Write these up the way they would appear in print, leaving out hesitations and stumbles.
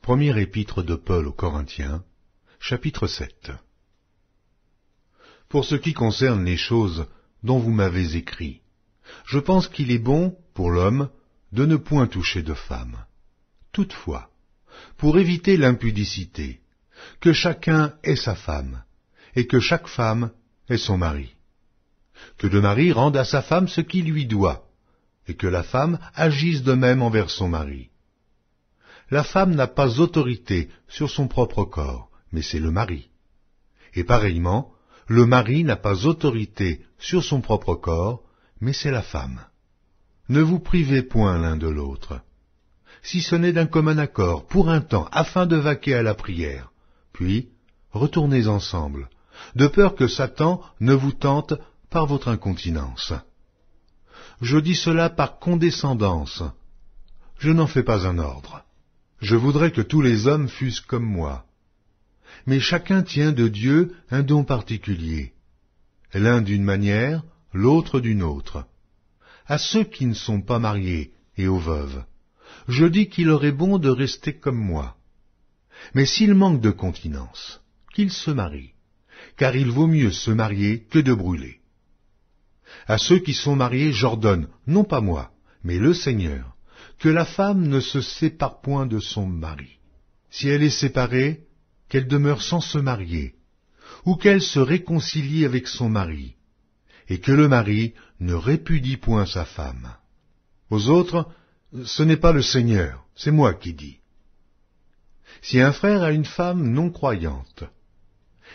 Première épître de Paul aux Corinthiens, chapitre 7. Pour ce qui concerne les choses dont vous m'avez écrit, je pense qu'il est bon, pour l'homme, de ne point toucher de femme. Toutefois, pour éviter l'impudicité, que chacun ait sa femme, et que chaque femme ait son mari. Que le mari rende à sa femme ce qui lui doit, et que la femme agisse de même envers son mari. La femme n'a pas autorité sur son propre corps, mais c'est le mari. Et pareillement, le mari n'a pas autorité sur son propre corps, mais c'est la femme. Ne vous privez point l'un de l'autre, si ce n'est d'un commun accord, pour un temps, afin de vaquer à la prière, puis retournez ensemble, de peur que Satan ne vous tente par votre incontinence. Je dis cela par condescendance, je n'en fais pas un ordre. Je voudrais que tous les hommes fussent comme moi. Mais chacun tient de Dieu un don particulier, l'un d'une manière, l'autre d'une autre. À ceux qui ne sont pas mariés et aux veuves, je dis qu'il aurait bon de rester comme moi. Mais s'ils manquent de continence, qu'ils se marient, car il vaut mieux se marier que de brûler. À ceux qui sont mariés, j'ordonne, non pas moi, mais le Seigneur, que la femme ne se sépare point de son mari. Si elle est séparée, qu'elle demeure sans se marier, ou qu'elle se réconcilie avec son mari, et que le mari ne répudie point sa femme. Aux autres, ce n'est pas le Seigneur, c'est moi qui dis. Si un frère a une femme non croyante,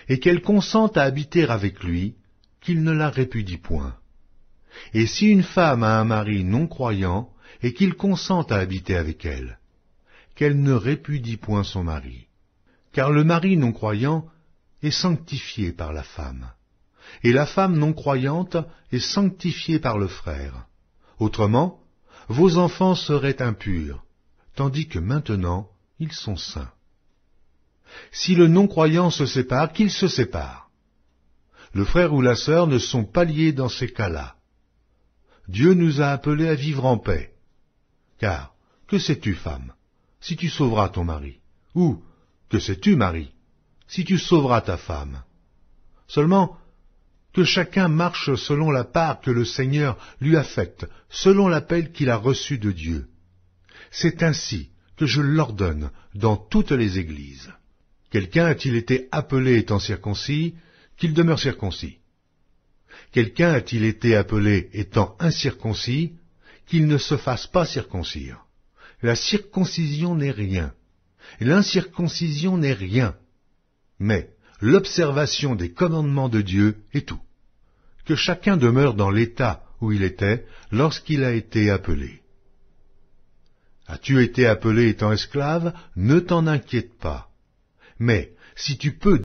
et qu'elle consente à habiter avec lui, qu'il ne la répudie point. Et si une femme a un mari non croyant, et qu'il consente à habiter avec elle, qu'elle ne répudie point son mari. Car le mari non croyant est sanctifié par la femme, et la femme non croyante est sanctifiée par le frère. Autrement, vos enfants seraient impurs, tandis que maintenant ils sont saints. Si le non-croyant se sépare, qu'il se sépare. Le frère ou la sœur ne sont pas liés dans ces cas-là. Dieu nous a appelés à vivre en paix. Car, que sais-tu, femme, si tu sauveras ton mari? Ou, que sais-tu, mari, si tu sauveras ta femme? Seulement, que chacun marche selon la part que le Seigneur lui a faite, selon l'appel qu'il a reçu de Dieu. C'est ainsi que je l'ordonne dans toutes les églises. Quelqu'un a-t-il été appelé étant circoncis, qu'il demeure circoncis? Quelqu'un a-t-il été appelé étant incirconcis, qu'il ne se fasse pas circoncire? La circoncision n'est rien, l'incirconcision n'est rien, mais l'observation des commandements de Dieu est tout. Que chacun demeure dans l'état où il était lorsqu'il a été appelé. As-tu été appelé étant esclave? Ne t'en inquiète pas. Mais si tu peux